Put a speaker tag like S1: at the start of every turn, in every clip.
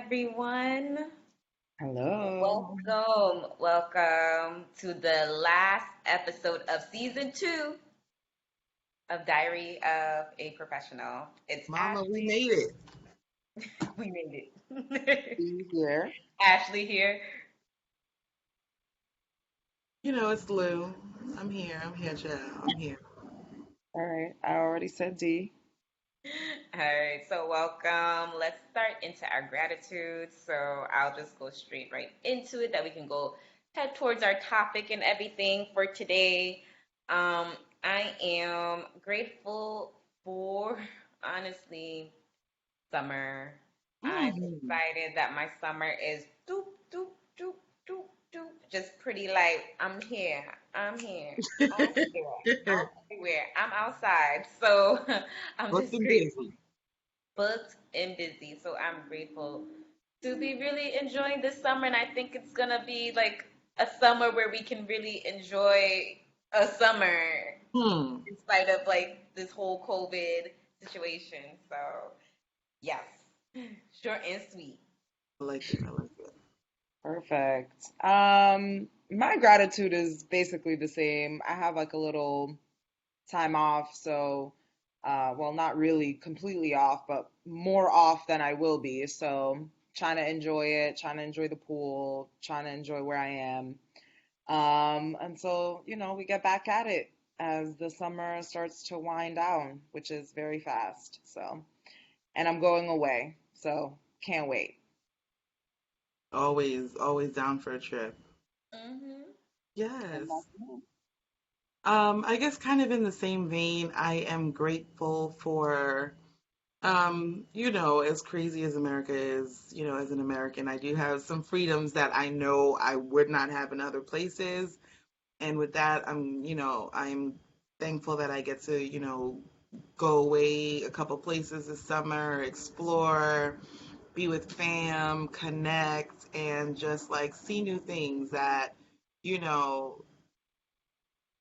S1: everyone.
S2: Hello.
S1: Welcome to the last episode of season 2 of Diary of a Professional. It's
S2: Mama, we
S1: Ashley.
S2: made it.
S1: We made it.
S2: You here?
S1: Ashley here.
S2: It's Lou. I'm here. I'm here, child. I'm here. All right. I already said D.
S1: All right, so welcome. Let's start into our gratitude. So I'll just go straight right into it that we can go head towards our topic and everything for today. I am grateful for, honestly, summer. I'm
S2: Mm.
S1: excited that my summer is doop, doop, doop, doop, doop. Just pretty light. I'm here. I'm here. I'm here. I'm everywhere. I'm outside. So I'm
S2: Booked
S1: just
S2: and
S1: grateful,
S2: busy.
S1: booked and busy. So I'm grateful to be really enjoying this summer. And I think it's going to be like a summer where we can really enjoy a summer
S2: Hmm.
S1: in spite of like this whole COVID situation. So, yes, short and sweet.
S2: I like it. I like it. Perfect. My gratitude is basically the same. I have like a little time off, so well, not really completely off, but more off than I will be. So trying to enjoy it, trying to enjoy the pool, trying to enjoy where I am. And so, we get back at it as the summer starts to wind down, which is very fast. So, and I'm going away, so can't wait. Always, always down for a trip.
S1: Mm-hmm.
S2: And that's
S1: Yes.
S2: it. I guess kind of in the same vein, I am grateful for, as crazy as America is, as an American, I do have some freedoms that I know I would not have in other places. And with that, I'm thankful that I get to, go away a couple places this summer, explore, be with fam, connect, and just like see new things that, you know,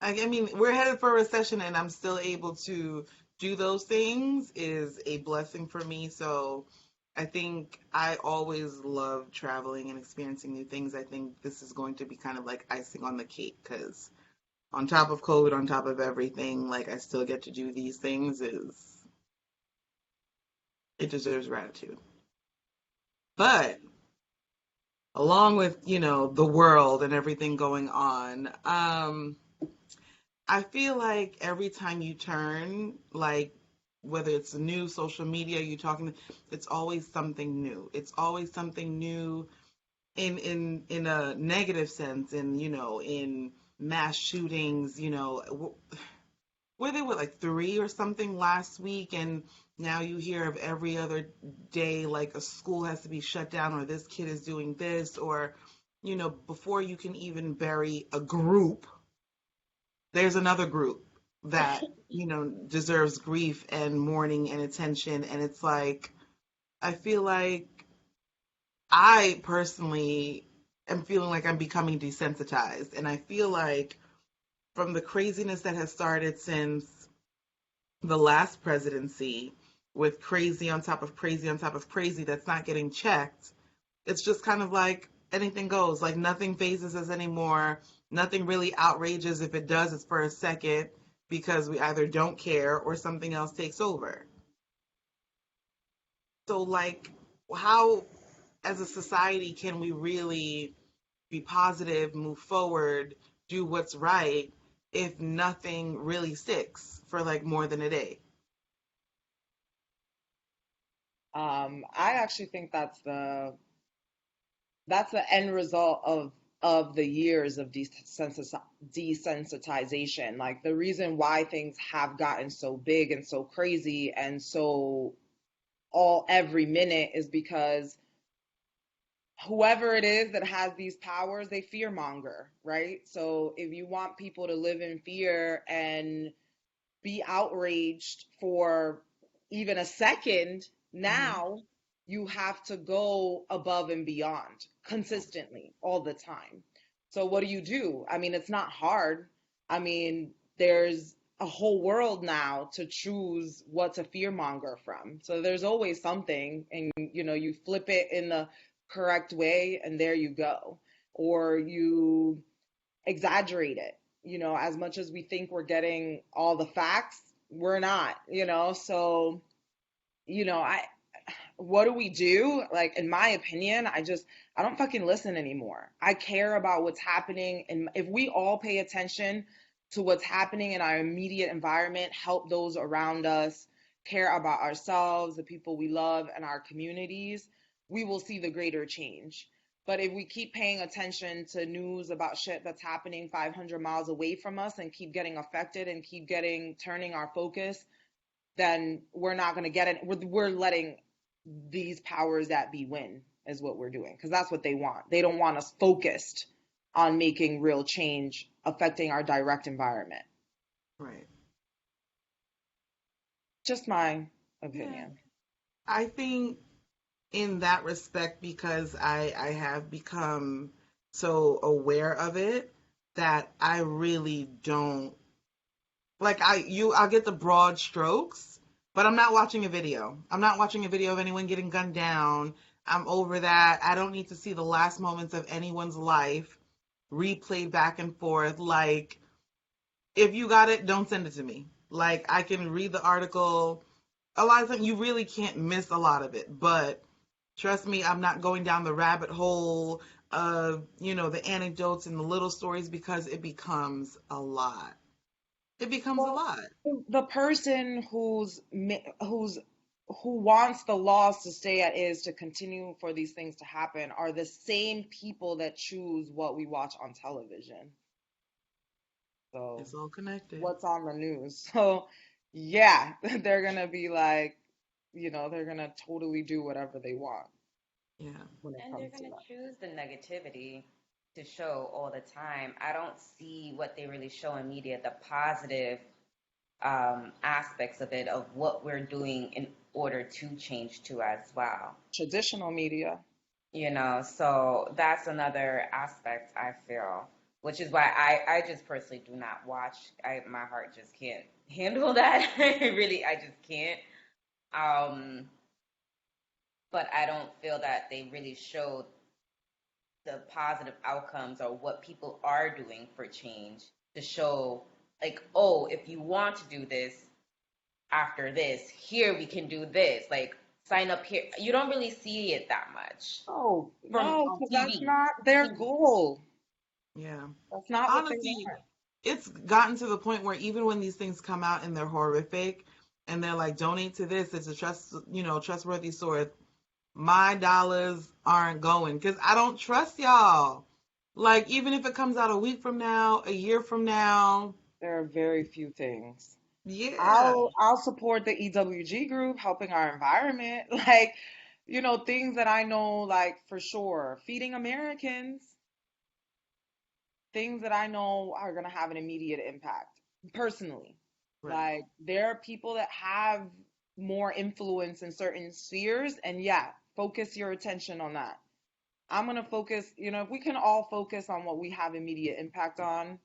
S2: I mean, we're headed for a recession and I'm still able to do those things is a blessing for me. So I think I always love traveling and experiencing new things. I think this is going to be kind of like icing on the cake because on top of COVID, on top of everything, like I still get to do these things is it deserves gratitude. But along with, the world and everything going on, I feel like every time you turn, like whether it's new social media, you talking, it's always something new. It's always something new in a negative sense, and in mass shootings. Were there were like three or something last week, and now you hear of every other day like a school has to be shut down, or this kid is doing this, or before you can even bury a group there's another group that deserves grief and mourning and attention, and it's like I feel like I personally am feeling like I'm becoming desensitized, and I feel like from the craziness that has started since the last presidency, with crazy on top of crazy on top of crazy that's not getting checked, it's just kind of like anything goes. Like nothing phases us anymore. Nothing really outrageous. If it does, it's for a second because we either don't care or something else takes over. So, like, how as a society can we really be positive, move forward, do what's right if nothing really sticks for like more than a day? I actually think that's the end result of the years of desensitization. Like the reason why things have gotten so big and so crazy and so all every minute is because whoever it is that has these powers, they fearmonger, right? So if you want people to live in fear and be outraged for even a second, now you have to go above and beyond consistently all the time. So what do? I mean, it's not hard. I mean, there's
S3: a whole world now to choose what to fearmonger from. So there's always something, and you flip it in the correct way, and there you go. Or you exaggerate it. As much as we think we're getting all the facts, we're not. So, I what do we do? Like, in my opinion, I don't fucking listen anymore. I care about what's happening. And if we all pay attention to what's happening in our immediate environment, help those around us, care about ourselves, the people we love, and our communities, we will see the greater change. But if we keep paying attention to news about shit that's happening 500 miles away from us and keep getting affected and keep turning our focus, then we're not going to get it. We're letting these powers that be win, is what we're doing, because that's what they want. They don't want us focused on making real change affecting our direct environment.
S2: Right.
S3: Just my
S1: Yeah.
S3: opinion.
S2: I think in that respect, because I have become so aware of it, that I really don't like I'll get the broad strokes, but I'm not watching a video. I'm not watching a video of anyone getting gunned down. I'm over that. I don't need to see the last moments of anyone's life replayed back and forth. Like, if you got it, don't send it to me. Like, I can read the article. A lot of times you really can't miss a lot of it, but trust me, I'm not going down the rabbit hole of, the anecdotes and the little stories, because it becomes a lot. It becomes a
S3: Well,
S2: lot.
S3: the person who wants the laws to stay at is to continue for these things to happen are the same people that choose what we watch on television. So
S2: It's all connected.
S3: what's on the news. So, yeah, they're gonna be like, they're gonna totally do whatever they want
S2: Yeah.
S3: when it
S1: And they're
S3: comes to
S1: going
S3: that.
S1: to choose the negativity to show all the time. I don't see what they really show in media, the positive aspects of it, of what we're doing in order to change to as well.
S3: Traditional media.
S1: So that's another aspect I feel, which is why I just personally do not watch. My heart just can't handle that. Really, I just can't. Um, but I don't feel that they really show the positive outcomes or what people are doing for change to show, like, oh, if you want to do this after this, here we can do this. Like, sign up here. You don't really see it that much
S3: Oh,
S1: from
S3: no,
S1: on
S3: because that's
S1: TV.
S3: not their
S1: TV.
S3: goal.
S2: Yeah.
S3: That's not what they
S2: Honestly,
S3: want.
S2: it's gotten to the point where even when these things come out and they're horrific and they're like, donate to this, it's a trustworthy source, my dollars aren't going because I don't trust y'all. Like, even if it comes out a week from now, a year from now,
S3: There are very few things.
S2: yeah,
S3: I'll support the EWG group helping our environment. Like, things that I know, like, for sure. Feeding Americans, things that I know are going to have an immediate impact personally.
S2: right.
S3: Like, there are people that have more influence in certain spheres, and yeah, focus your attention on that. I'm going to focus, if we can all focus on what we have immediate impact on,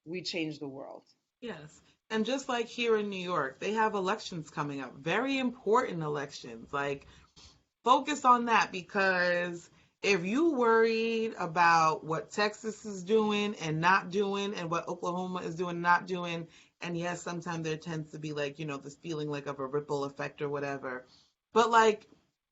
S3: we change the world.
S2: Yes. And just like here in New York, they have elections coming up, very important elections. Like, focus on that, because if you worried about what Texas is doing and not doing and what Oklahoma is doing and not doing, and yes, sometimes there tends to be like, this feeling like of a ripple effect or whatever. But like,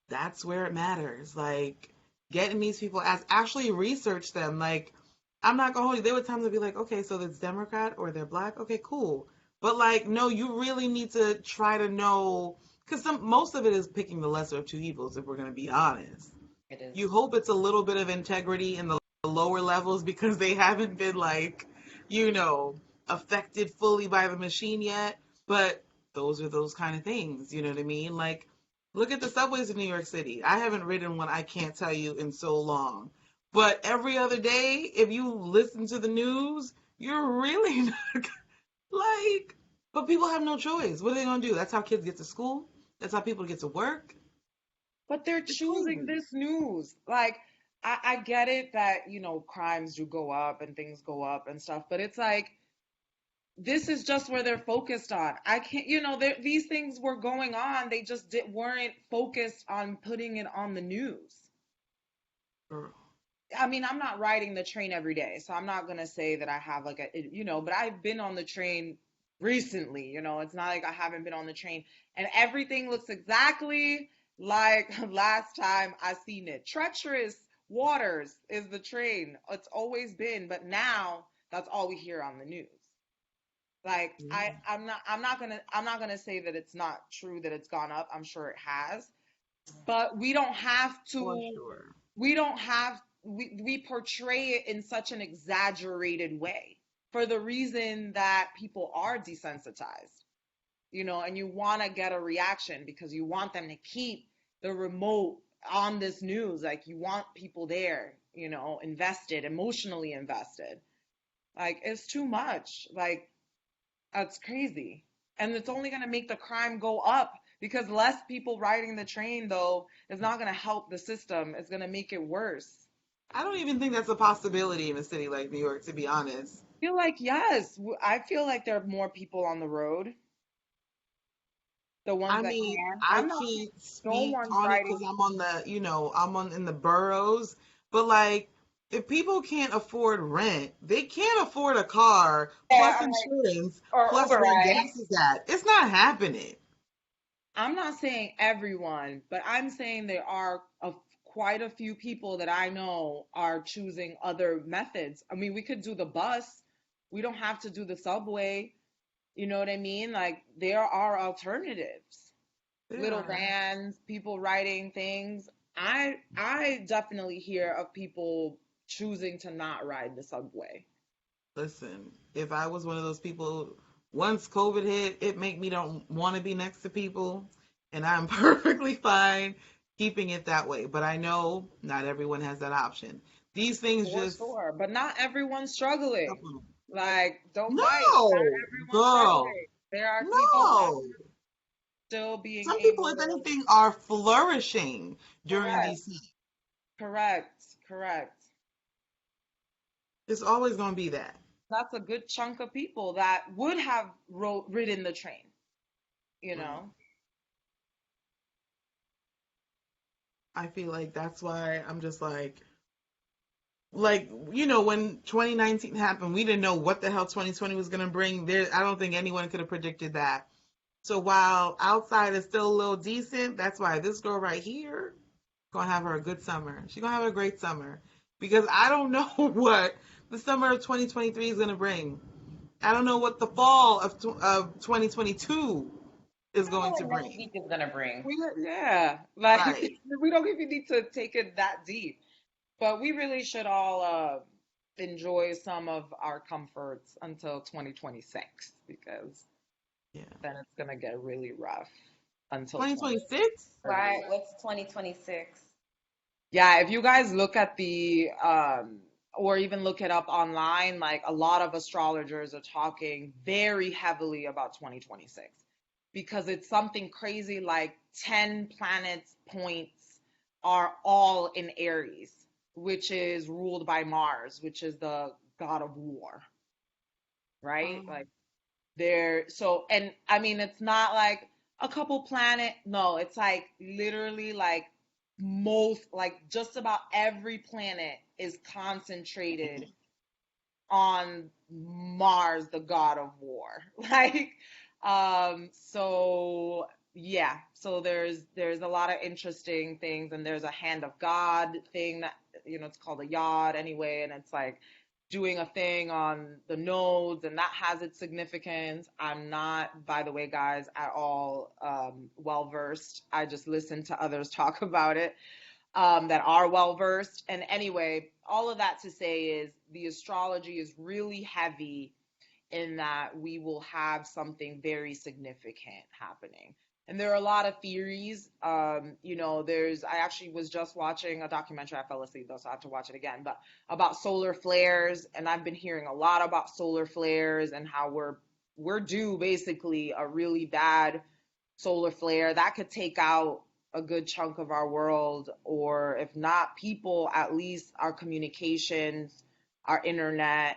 S2: that's where it matters. Like, getting these people as actually research them. Like, I'm not gonna hold you. There were times I'd be like, okay, so it's Democrat or they're black. Okay, cool. But like, no, you really need to try to know, because most of it is picking the lesser of two evils. If we're gonna be honest,
S1: It is.
S2: you hope it's a little bit of integrity in the lower levels because they haven't been like, you know, affected fully by the machine yet. But those are those kind of things. You know what I mean? Like, look at the subways in New York City. I haven't ridden one, I can't tell you, in so long. But every other day, if you listen to the news, you're really not like, but people have no choice. What are they going to do? That's how kids get to school. That's how people get to work.
S3: But they're
S2: It's
S3: choosing
S2: crazy.
S3: this news. Like, I get it that, crimes do go up and things go up and stuff, but it's like, this is just where they're focused on. I can't, these things were going on. They just weren't focused on putting it on the news.
S2: Girl.
S3: I mean, I'm not riding the train every day, so I'm not gonna say that I have like but I've been on the train recently, it's not like I haven't been on the train and everything looks exactly like last time I seen it. Treacherous waters is the train. It's always been, but now that's all we hear on the news. Like
S2: Yeah,
S3: I'm not gonna say that it's not true that it's gone up. I'm sure it has, but we don't have
S2: for
S3: to
S2: sure.
S3: we don't have we portray it in such an exaggerated way for the reason that people are desensitized, and you want to get a reaction because you want them to keep the remote on this news. Like you want people there, invested, emotionally invested. Like it's too much. Like that's crazy. And it's only going to make the crime go up because less people riding the train, though, is not going to help the system. It's going to make it worse.
S2: I don't even think that's a possibility in a city like New York, to be honest.
S3: I feel like, yes, I feel like there are more people on the road, the ones
S2: I
S3: that
S2: mean,
S3: can.
S2: I
S3: I'm not,
S2: can't
S3: no
S2: speak
S3: one's
S2: on it
S3: riding.
S2: because I'm on the, I'm on in the boroughs. But like, if people can't afford rent, they can't afford a car,
S1: Yeah,
S2: plus
S1: I'm like,
S2: insurance,
S1: or
S2: plus
S1: Uber
S2: where
S1: rides.
S2: gas is at. It's not happening.
S3: I'm not saying everyone, but I'm saying there are quite a few people that I know are choosing other methods. I mean, we could do the bus. We don't have to do the subway. You know what I mean? Like there are alternatives.
S2: There
S3: Little
S2: are.
S3: vans, people riding things. I definitely hear of people choosing to not ride the subway.
S2: Listen, if I was one of those people, once COVID hit, it make me don't want to be next to people, and I'm perfectly fine keeping it that way. But I know not everyone has that option. These things
S3: For
S2: just
S3: sure, but not everyone's struggling.
S2: supplement.
S3: Like, don't bite. Not
S2: No,
S3: everyone's
S2: girl,
S3: struggling. There are people out
S2: no.
S3: still being
S2: Some people,
S3: able
S2: if
S3: to.
S2: anything, are flourishing during
S3: Correct,
S2: these times.
S3: correct, correct.
S2: It's always going to be that.
S3: That's a good chunk of people that would have ridden the train, you
S2: Right.
S3: know?
S2: I feel like that's why I'm just like when 2019 happened, we didn't know what the hell 2020 was going to bring. There, I don't think anyone could have predicted that. So while outside is still a little decent, that's why this girl right here gonna have her a good summer. She's gonna have a great summer because I don't know what the summer of 2023 is gonna bring. I don't know what the fall of 2022 is
S1: I don't know
S2: going
S1: what
S2: to
S1: next
S2: bring.
S1: week is gonna bring.
S3: Yeah, like
S2: Right.
S3: we don't even need to take it that deep. But we really should all enjoy some of our comforts until 2026 because
S2: Yeah.
S3: then it's gonna get really rough until
S2: 2026?
S3: 2030.
S1: Why? What's 2026?
S3: Yeah, if you guys look at the or even look it up online, like a lot of astrologers are talking very heavily about 2026 because it's something crazy like 10 planets points are all in Aries, which is ruled by Mars, which is the god of war, right?
S2: Um,
S3: Like there, so, and I mean, it's not like a couple planet. No, it's like literally like like just about every planet is concentrated on Mars, the god of war. Like, so yeah, so there's a lot of interesting things, and there's a hand of God thing that it's called a yod anyway, and it's like doing a thing on the nodes, and that has its significance. I'm not, by the way, guys, at all well versed. I just listen to others talk about it that are well versed. And anyway, all of that to say is the astrology is really heavy in that we will have something very significant happening. And there are a lot of theories. I actually was just watching a documentary. I fell asleep though, so I have to watch it again. But about solar flares, and I've been hearing a lot about solar flares and how we're due basically a really bad solar flare that could take out a good chunk of our world, or if not people, at least our communications, our internet.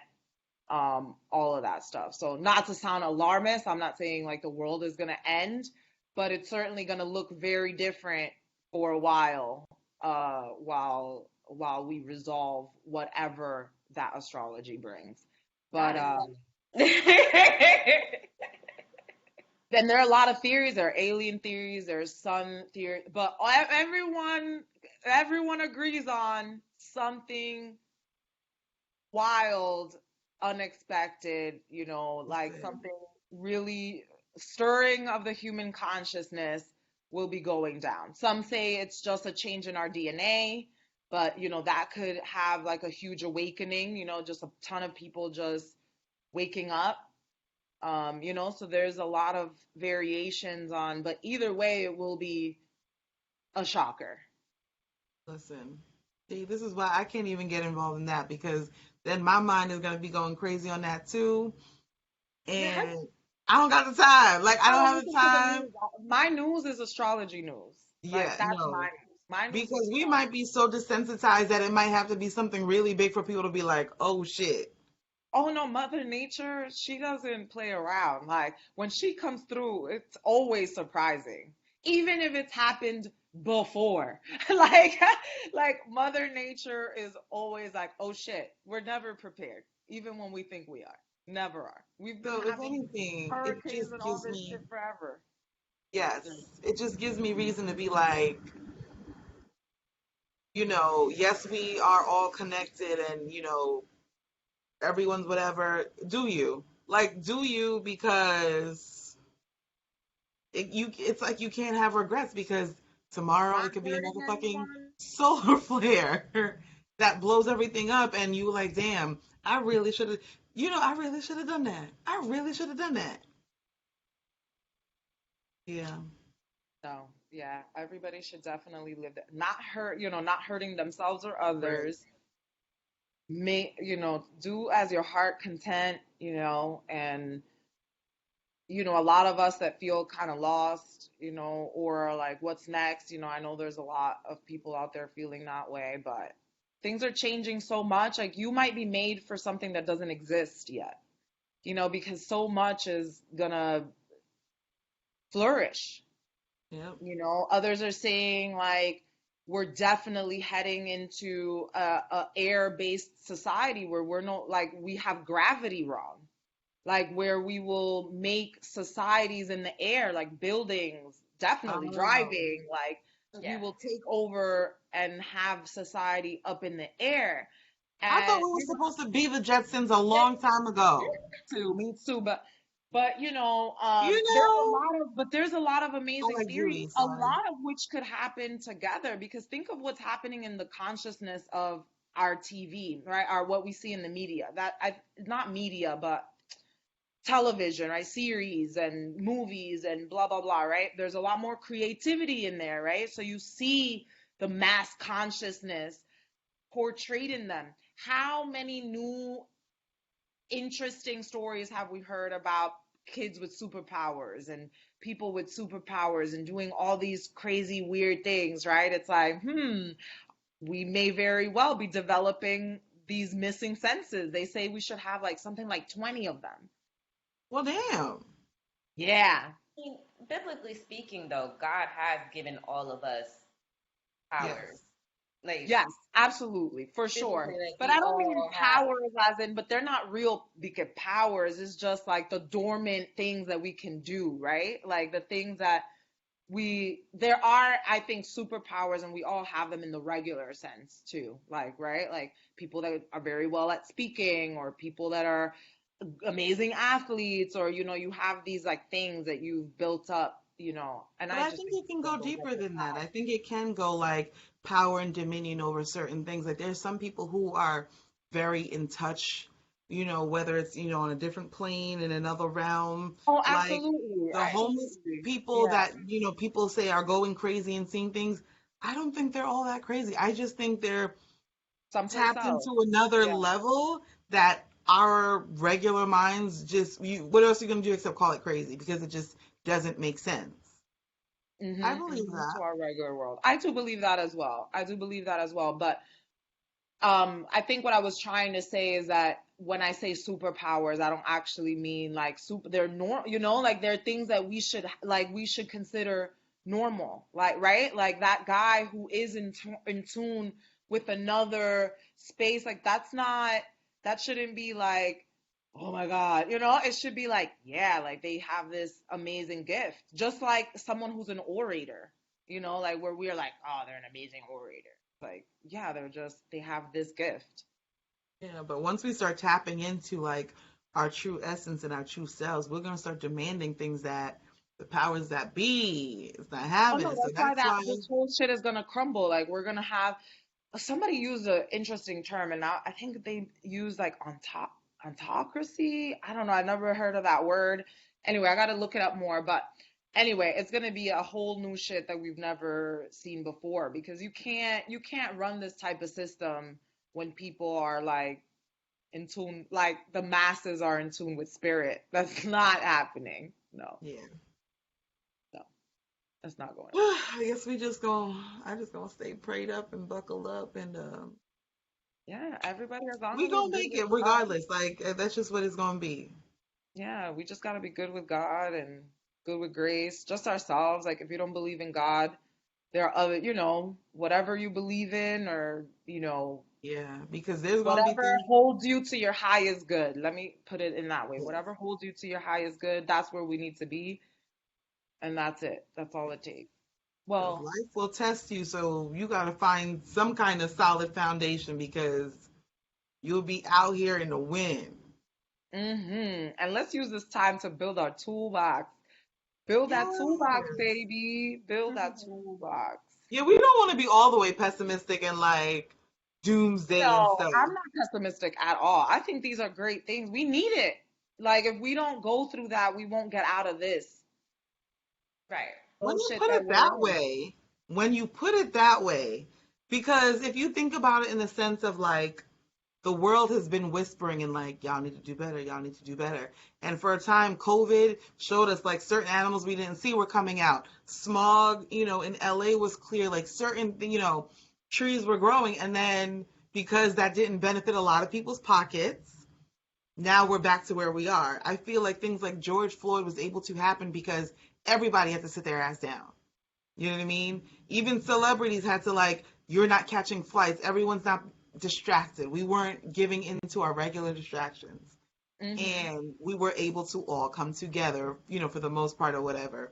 S3: all of that stuff. So not to sound alarmist, I'm not saying like the world is going to end, but it's certainly going to look very different for a while, while we resolve whatever that astrology brings. But
S1: God is
S3: then there are a lot of theories. There are alien theories, there's sun theory, but everyone agrees on something wild, unexpected, like
S2: Listen,
S3: something really stirring of the human consciousness will be going down. Some say it's just a change in our DNA, but that could have like a huge awakening, just a ton of people just waking up. So there's a lot of variations on, but either way, it will be a shocker.
S2: listen. See, this is why I can't even get involved in that because then my mind is gonna be going crazy on that too,
S3: Yes.
S2: and I don't got the time. Like I
S3: I
S2: don't
S3: don't
S2: have the
S3: listen to the
S2: time.
S3: news. My news is astrology news. Like
S2: Yeah,
S3: that's my
S2: no.
S3: news. My news is
S2: Because we
S3: astrology.
S2: might be so desensitized that it might have to be something really big for people to be like, oh shit.
S3: Oh no, Mother Nature, she doesn't play around. Like when she comes through, it's always surprising. Even if it's happened before. like like Mother Nature is always like, "Oh shit, we're never prepared." Even when we think we are. Never are. We've been
S2: So if
S3: having
S2: anything, it
S3: hurricanes
S2: just
S3: and all
S2: gives
S3: this
S2: me,
S3: shit forever.
S2: yes, it just gives me reason to be like, yes, we are all connected and, everyone's whatever. Do you? Like, do you because it's like you can't have regrets because tomorrow
S3: Not
S2: it could be
S3: hurting
S2: another fucking
S3: anyone.
S2: solar flare that blows everything up and you like, damn, I really should have, I really should have done that. I really should have done that. Yeah.
S3: No, yeah, everybody should definitely live that. Not hurt, not hurting themselves or
S2: Right.
S3: others. Do as your heart content, and a lot of us that feel kind of lost, or like what's next, I know there's a lot of people out there feeling that way, but things are changing so much. Like you might be made for something that doesn't exist yet, because so much is gonna flourish.
S2: Yep.
S3: Others are saying like we're definitely heading into a air-based society where we're not like we have gravity wrong, like where we will make societies in the air, like buildings, definitely
S2: Oh.
S3: driving, like we
S1: yeah.
S3: will take over and have society up in the air.
S2: I thought
S3: And
S2: we were supposed to be the Jetsons a long time ago.
S3: me too, but
S2: You
S3: there's a
S2: know?
S3: lot of
S2: I
S3: amazing
S2: like
S3: theories,
S2: Julie,
S3: a
S2: sorry.
S3: lot of which could happen together, because think of what's happening in the consciousness of our TV, right? Our what we see in the media, not media, but television, right? Series and movies and blah blah blah, right? There's a lot more creativity in there, right? So you see the mass consciousness portrayed in them. How many new interesting stories have we heard about kids with superpowers and people with superpowers and doing all these crazy weird things, right? It's like, we may very well be developing these missing senses. They say we should have like something like 20 of them.
S2: Well, damn.
S3: Yeah.
S1: I mean, biblically speaking, though, God has given all of us powers.
S2: Yes.
S1: Like
S3: Yes, absolutely, for sure.
S1: physically, like
S3: But
S1: we
S3: I don't mean
S1: all have.
S3: powers as in, but they're not real because powers. It's just like the dormant things that we can do, right? Like the things that there are, I think, superpowers, and we all have them in the regular sense too. Like, right? Like people that are very well at speaking, or people that are amazing athletes, or you have these like things that you've built up, and
S2: But
S3: I
S2: I
S3: just
S2: think
S3: think
S2: it can
S3: people
S2: go
S3: don't get
S2: deeper
S3: their
S2: than that. I
S3: power.
S2: think it can go like power and dominion over certain things. Like there's some people who are very in touch, whether it's, on a different plane in another realm,
S3: Oh,
S2: like
S3: absolutely,
S2: the homeless
S3: absolutely.
S2: people
S3: Yeah.
S2: that, people say are going crazy and seeing things. I don't think they're all that crazy. I just think they're
S3: Someplace
S2: tapped
S3: else.
S2: into another
S3: Yeah.
S2: level that our regular minds what else are you going to do except call it crazy because it just doesn't make sense. I believe
S3: To
S2: that.
S3: our regular world. I do believe that as well. I do believe that as well. But I think what I was trying to say is that when I say superpowers, I don't actually mean like super, they're like they're things that we should consider normal. Like, right? Like that guy who is in tune with another space, like that shouldn't be like, oh my God, it should be like, yeah, like they have this amazing gift. Just like someone who's an orator, like where we're like, oh, they're an amazing orator. Like, yeah, they have this gift.
S2: Yeah, but once we start tapping into like our true essence and our true selves, we're gonna start demanding things that the powers that be is not
S3: Oh no,
S2: having. So
S3: that's why
S2: that's
S3: that
S2: why,
S3: this whole shit is gonna crumble. Like we're gonna have somebody used an interesting term, and now I think they use like ontocracy. I don't know. I never heard of that word. Anyway, I gotta look it up more. But anyway, it's gonna be a whole new shit that we've never seen before because you can't run this type of system when people are like in tune, like the masses are in tune with spirit. That's not happening. No,
S2: yeah.
S3: no, that's not going on.
S2: I guess I just gonna stay prayed up and buckled up, and
S3: Yeah, everybody as long
S2: we
S3: as it's
S2: gonna
S3: good
S2: make
S3: with
S2: it
S3: God.
S2: regardless. Like that's just what it's gonna be.
S3: Yeah, we just gotta be good with God and good with grace, just ourselves. Like if you don't believe in God, there are other, whatever you believe in or,
S2: Yeah, because there's gonna be
S3: whatever
S2: things.
S3: holds you to your highest good. Let me put it in that way.
S2: Yes,
S3: Whatever holds you to your highest good, that's where we need to be, and that's it. That's all it takes.
S2: because
S3: Well,
S2: life will test you, so you gotta find some kind of solid foundation because you'll be out here in the wind.
S3: and let's use this time to build our toolbox. Build that toolbox,
S2: Yes.
S3: baby. Build that toolbox.
S2: Yeah, we don't want to be all the way pessimistic and like doomsday and
S3: No,
S2: stuff.
S3: I'm not pessimistic at all. I think these are great things. We need it. Like, if we don't go through that, we won't get out of this
S1: Right.
S2: When you
S3: bullshit
S2: put
S3: that
S2: it
S3: we're
S2: that
S3: in.
S2: way, when you put it that way, because if you think about it in the sense of like the world has been whispering and like y'all need to do better, y'all need to do better. And for a time, COVID showed us like certain animals we didn't see were coming out. Smog, in LA was clear, like certain, trees were growing. And then because that didn't benefit a lot of people's pockets, now we're back to where we are. I feel like things like George Floyd was able to happen because everybody had to sit their ass down. You know what I mean? Even celebrities had to like, you're not catching flights. Everyone's not distracted. We weren't giving into our regular distractions.
S3: Hmm.
S2: And we were able to all come together, for the most part or whatever,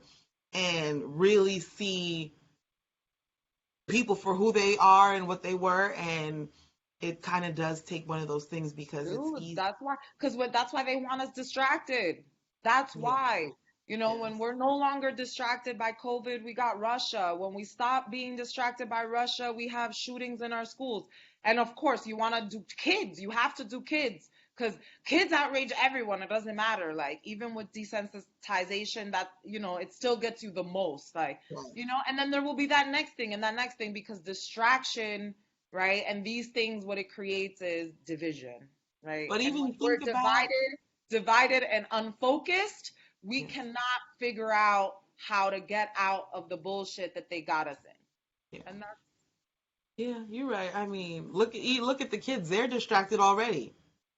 S2: and really see people for who they are and what they were. And it kind of does take one of those things because it's
S3: Dude,
S2: easy.
S3: that's why they want us distracted. That's
S2: Yeah.
S3: why. When
S2: Yes.
S3: we're no longer distracted by COVID, we got Russia. When we stop being distracted by Russia, we have shootings in our schools. And of course, you want to do kids. You have to do kids because kids outrage everyone. It doesn't matter. Like, even with desensitization, that, it still gets you the most. Like,
S2: Right.
S3: and then there will be that next thing and that next thing because distraction, right? And these things, what it creates is division, right?
S2: But
S3: And when
S2: even
S3: we're
S2: think about,
S3: divided and unfocused, we
S2: yes,
S3: cannot figure out how to get out of the bullshit that they got us in.
S2: yeah,
S3: And that's
S2: yeah, you're right. I mean, look at the kids; they're distracted already.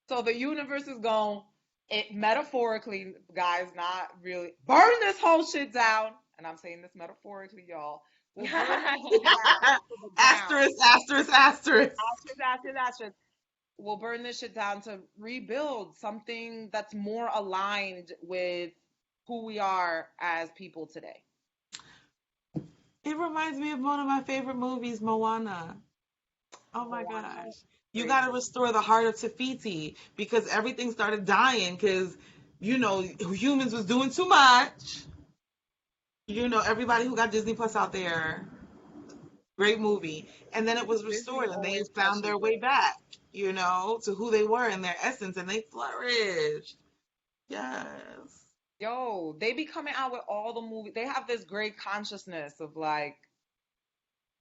S3: so the universe is going, it metaphorically, guys, not really burn this whole shit down. And I'm saying this metaphorically, y'all. We'll burn this shit down to the ground.
S2: Asterisk, asterisk, asterisk.
S3: Ashes, ashes, ashes. We'll burn this shit down to rebuild something that's more aligned with who we are as people today.
S2: It reminds me of one of my favorite movies, Moana. Oh my
S3: Moana,
S2: gosh. You
S3: great
S2: got to
S3: movie.
S2: restore the heart of Tafiti because everything started dying because, humans was doing too much. Everybody who got Disney Plus out there, great movie. And then it was
S3: Disney
S2: restored and they
S3: always
S2: found
S3: catches
S2: their way
S3: it.
S2: back, to who they were in their essence and they flourished. Yes.
S3: Yo, they be coming out with all the movies. They have this great consciousness of like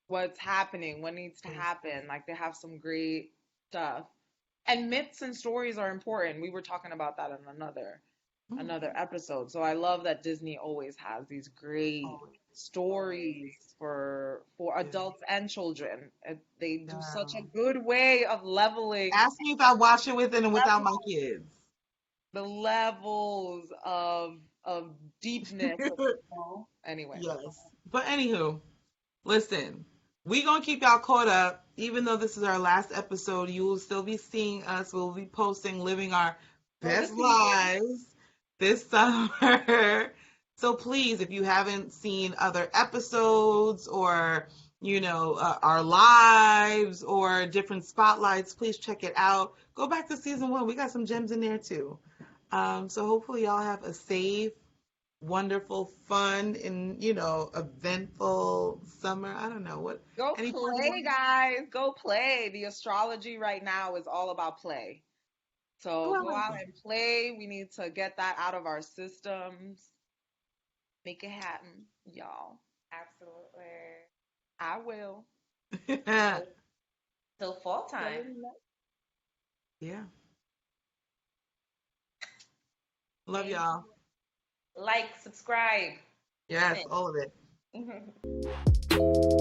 S3: what's happening, what needs to
S2: Yes.
S3: happen. Like they have some great stuff. And myths and stories are important. We were talking about that in another.
S2: Mm.
S3: another episode. So I love that Disney always has these great
S2: Always, always.
S3: stories for
S2: Yeah.
S3: adults and children. They do such a
S2: Yeah.
S3: good way of leveling
S2: Ask me if I watch it with and without my kids.
S3: the levels of deepness. Anyway,
S2: Yes. But anywho, listen, we gonna keep y'all caught up. Even though this is our last episode, you will still be seeing us. We'll be posting, living our
S3: for the
S2: best
S3: season.
S2: lives this summer. So please, if you haven't seen other episodes or our lives or different spotlights, please check it out. Go back to season 1. We got some gems in there too. So hopefully y'all have a safe, wonderful, fun, and eventful summer. I don't know what.
S3: Go
S2: Any party
S3: play,
S2: words?
S3: guys. Go play. The astrology right now is all about play.
S2: Oh,
S3: So
S2: I
S3: go
S2: like
S3: out
S2: that.
S3: and play. We need to get that out of our systems. Make it happen, y'all.
S1: Absolutely.
S3: I will.
S1: Till, till fall time.
S2: Yeah. Love
S1: Thank
S2: y'all.
S1: Like, subscribe,
S2: Yes, all of it.
S1: listen.